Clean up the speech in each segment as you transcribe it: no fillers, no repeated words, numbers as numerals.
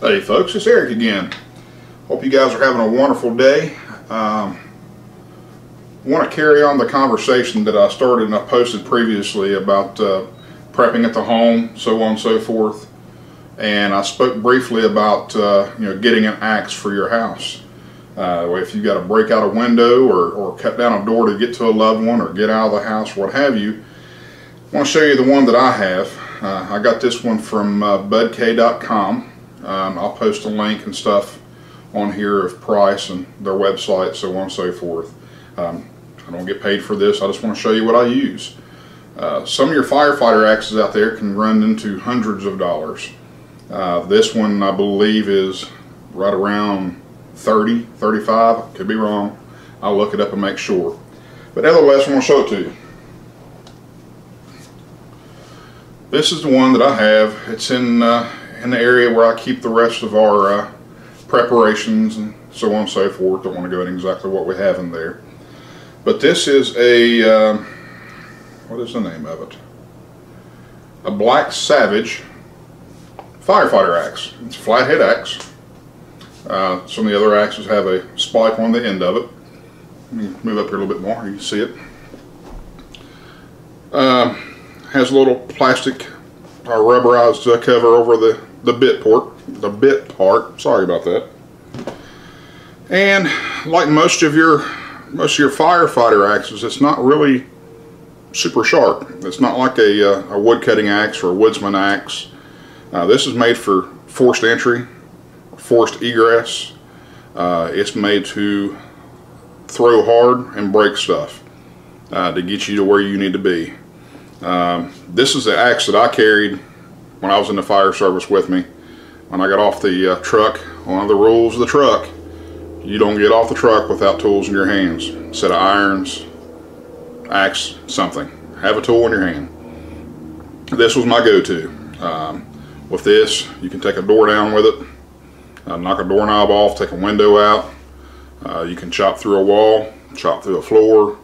Hey folks, it's Eric again. Hope you guys are having a wonderful day. I want to carry on the conversation that I started and I posted previously about prepping at the home, so on and so forth. And I spoke briefly about getting an axe for your house. If you've got to break out a window or cut down a door to get to a loved one or get out of the house, what have you, I want to show you the one that I have. I got this one from budk.com. I'll post a link and stuff on here of price and their website, so on and so forth. I don't get paid for this, I just want to show you what I use. Some of your firefighter axes out there can run into hundreds of dollars. This one I believe is right around 30, 35, could be wrong. I'll look it up and make sure. But nevertheless, I want to show it to you. This is the one that I have. It's in the area where I keep the rest of our preparations and so on and so forth. Don't want to go into exactly what we have in there. But this is a, what is the name of it? A Black Savage firefighter axe. It's a flathead axe. Some of the other axes have a spike on the end of it. Let me move up here a little bit more, you can see it. Has a little plastic rubberized cover over the bit part. Sorry about that. And like most of your firefighter axes, it's not really super sharp. It's not like a wood cutting axe or a woodsman axe. This is made for forced entry, forced egress. It's made to throw hard and break stuff to get you to where you need to be. This is the axe that I carried when I was in the fire service with me. When I got off the truck, one of the rules of the truck, you don't get off the truck without tools in your hands. A set of irons, axe, something. Have a tool in your hand. This was my go-to. With this, you can take a door down with it, knock a doorknob off, take a window out. You can chop through a wall, chop through a floor,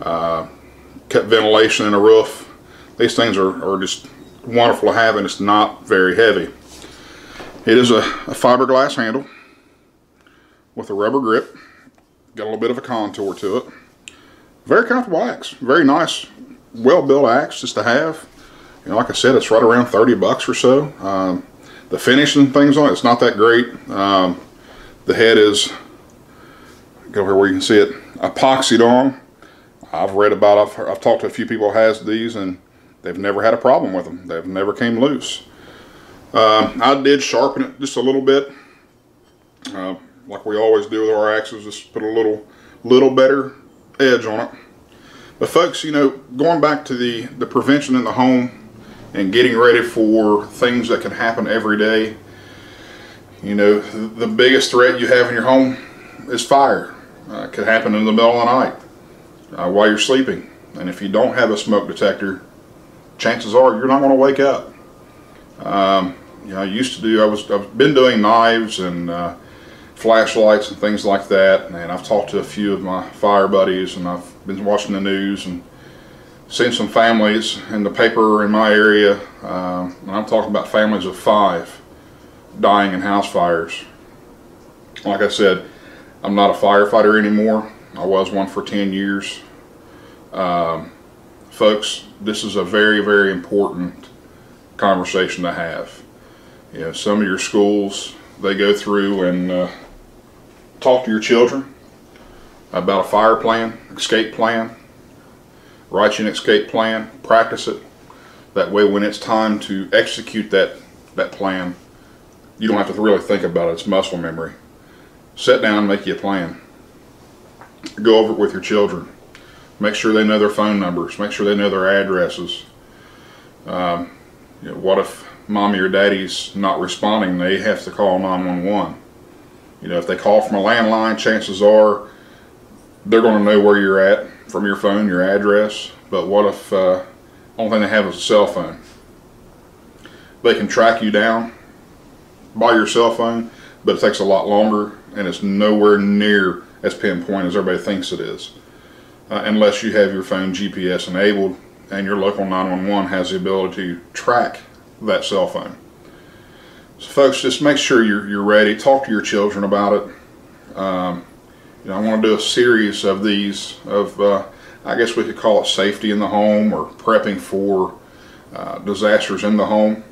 cut ventilation in a roof. These things are just wonderful to have, and it's not very heavy. It is a fiberglass handle with a rubber grip. Got a little bit of a contour to it. Very comfortable axe. Very nice, well-built axe just to have. You know, like I said, it's right around 30 bucks or so. The finish and things on it's not that great. The head is, go here where you can see it, epoxied on. I've read about, I've talked to a few people who has these and they've never had a problem with them. They've never came loose. I did sharpen it just a little bit, like we always do with our axes, just put a little better edge on it. But folks, you know, going back to the prevention in the home and getting ready for things that can happen every day, you know, the biggest threat you have in your home is fire. It could happen in the middle of the night while you're sleeping. And if you don't have a smoke detector, chances are you're not going to wake up. You know, I used to do, I've been doing knives and flashlights and things like that, and I've talked to a few of my fire buddies, and I've been watching the news and seen some families in the paper in my area, and I'm talking about families of 5 dying in house fires. Like I said, I'm not a firefighter anymore. I was one for 10 years. Folks, this is a very, very important conversation to have. You know, some of your schools, they go through and talk to your children about a fire plan, escape plan, write you an escape plan, practice it. That way when it's time to execute that plan, you don't have to really think about it, it's muscle memory. Sit down and make you a plan. Go over it with your children. Make sure they know their phone numbers, make sure they know their addresses. You know, what if mommy or daddy's not responding? They have to call 911. You know, if they call from a landline, chances are they're going to know where you're at from your phone, your address. But what if only thing they have is a cell phone? They can track you down by your cell phone, but it takes a lot longer and it's nowhere near as pinpoint as everybody thinks it is. Unless you have your phone GPS enabled and your local 911 has the ability to track that cell phone. So folks, just make sure you're ready. Talk to your children about it. You know, I want to do a series of these of I guess we could call it safety in the home or prepping for disasters in the home.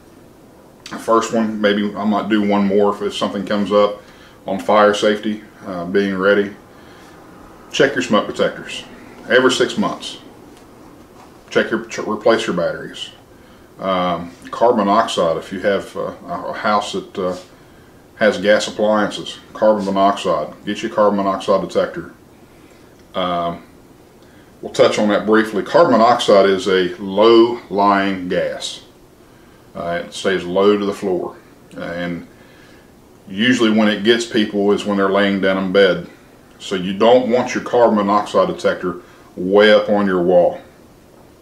The first one, maybe I might do one more if something comes up on fire safety, being ready. Check your smoke detectors every 6 months. Replace your batteries. Carbon monoxide, if you have a house that has gas appliances, carbon monoxide, get you a carbon monoxide detector. We'll touch on that briefly. Carbon monoxide is a low-lying gas. It stays low to the floor, and usually when it gets people is when they're laying down in bed. So you don't want your carbon monoxide detector way up on your wall,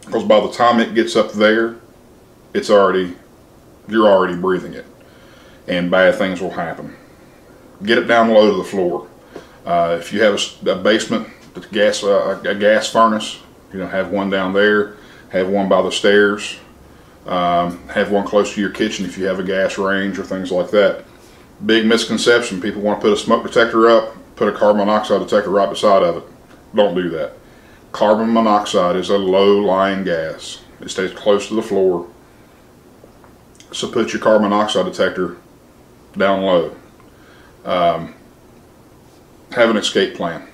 because by the time it gets up there, you're already breathing it, and bad things will happen. Get it down low to the floor. If you have a basement, a gas furnace, you know, have one down there, have one by the stairs, have one close to your kitchen if you have a gas range or things like that. Big misconception: people want to put a smoke detector up, put a carbon monoxide detector right beside of it. Don't do that. Carbon monoxide is a low-lying gas. It stays close to the floor. So put your carbon monoxide detector down low. Have an escape plan.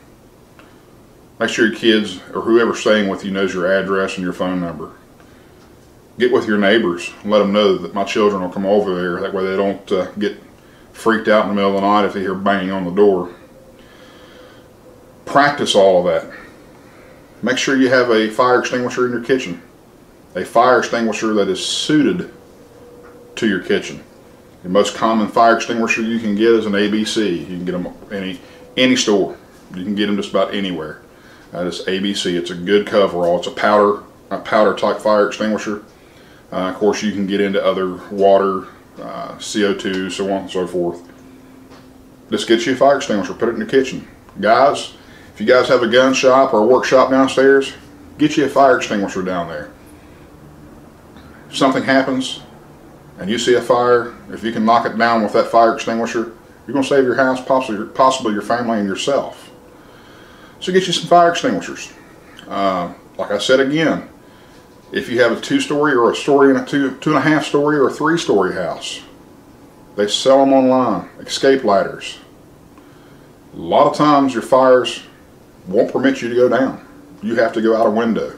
Make sure your kids or whoever's staying with you knows your address and your phone number. Get with your neighbors and let them know that my children will come over there. That way they don't get freaked out in the middle of the night if they hear banging on the door. Practice all of that. Make sure you have a fire extinguisher in your kitchen. A fire extinguisher that is suited to your kitchen. The most common fire extinguisher you can get is an ABC. You can get them any store. You can get them just about anywhere. This ABC. It's a good coverall. It's a powder type fire extinguisher. Of course, you can get into other water, CO2, so on and so forth. Just get you a fire extinguisher. Put it in your kitchen, guys. If you guys have a gun shop or a workshop downstairs, get you a fire extinguisher down there. If something happens and you see a fire, if you can knock it down with that fire extinguisher, you're going to save your house, possibly your family and yourself. So get you some fire extinguishers. Like I said again, if you have a 2-story or a story and a 2.5 story or a 3-story house, they sell them online. Escape ladders. A lot of times your fires won't permit you to go down. You have to go out a window.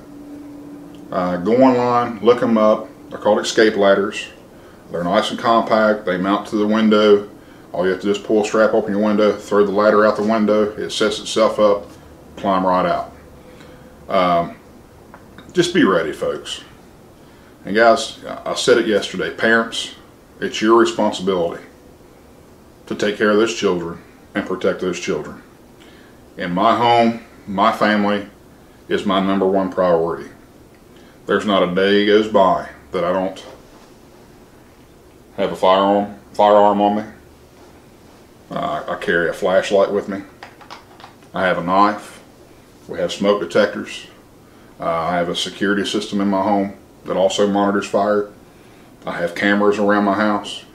Go online, look them up. They're called escape ladders. They're nice and compact. They mount to the window. All you have to do is pull a strap open your window, throw the ladder out the window. It sets itself up, climb right out. Just be ready, folks. And guys, I said it yesterday, parents, it's your responsibility to take care of those children and protect those children. In my home, my family is my #1 priority. There's not a day goes by that I don't have a firearm on me. I carry a flashlight with me. I have a knife. We have smoke detectors. I have a security system in my home that also monitors fire. I have cameras around my house.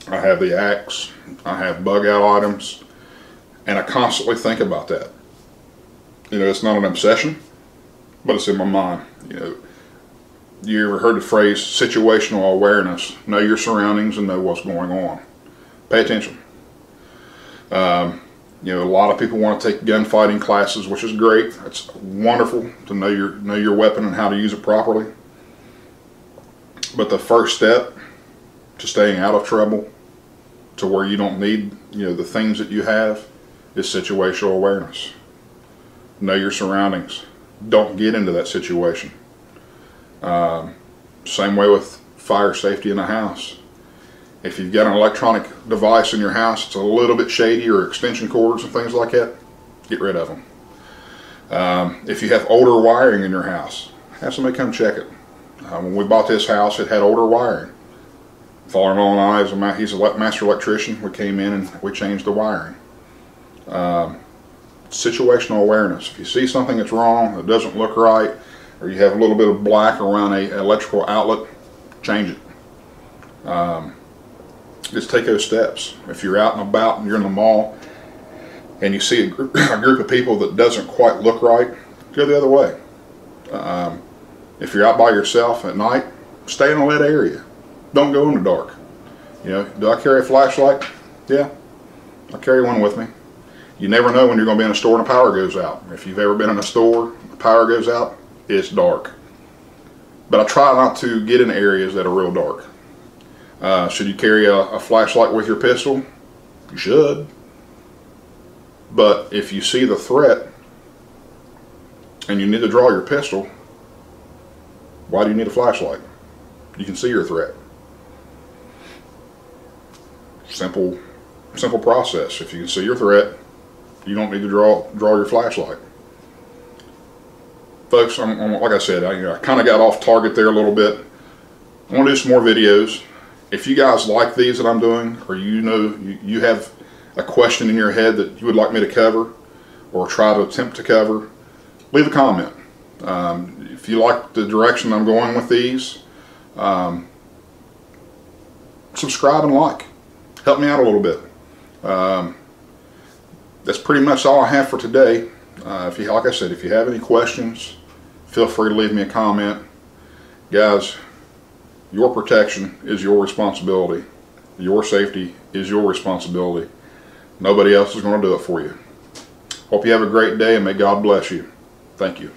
I have the axe. I have bug out items. And I constantly think about that. You know, it's not an obsession, but it's in my mind. You know, you ever heard the phrase situational awareness? Know your surroundings and know what's going on. Pay attention. You know, a lot of people want to take gunfighting classes, which is great. It's wonderful to know your weapon and how to use it properly. But the first step to staying out of trouble, to where you don't need, you know, the things that you have, is situational awareness. Know your surroundings. Don't get into that situation. Same way with fire safety in a house. If you've got an electronic device in your house, it's a little bit shady, or extension cords and things like that, get rid of them. If you have older wiring in your house, have somebody come check it. When we bought this house, it had older wiring. Father-in-law and I, he's a master electrician. We came in and we changed the wiring. Situational awareness. If you see something that's wrong, that doesn't look right, or you have a little bit of black around an electrical outlet, change it. Just take those steps. If you're out and about and you're in the mall and you see a group of people that doesn't quite look right, go the other way. If you're out by yourself at night, stay in a lit area. Don't go in the dark. You know, do I carry a flashlight? Yeah, I carry one with me. You never know when you're going to be in a store and the power goes out. If you've ever been in a store, the power goes out, it's dark. But I try not to get in areas that are real dark. Should you carry a flashlight with your pistol? You should. But if you see the threat and you need to draw your pistol, why do you need a flashlight? You can see your threat. Simple process. If you can see your threat, you don't need to draw your flashlight. Folks, like I said, I kind of got off target there a little bit. I want to do some more videos. If you guys like these that I'm doing, or you have a question in your head that you would like me to cover or try to attempt to cover, leave a comment. If you like the direction I'm going with these, subscribe and like. Help me out a little bit. That's pretty much all I have for today. Like I said, if you have any questions, feel free to leave me a comment. Guys, your protection is your responsibility. Your safety is your responsibility. Nobody else is going to do it for you. Hope you have a great day, and may God bless you. Thank you.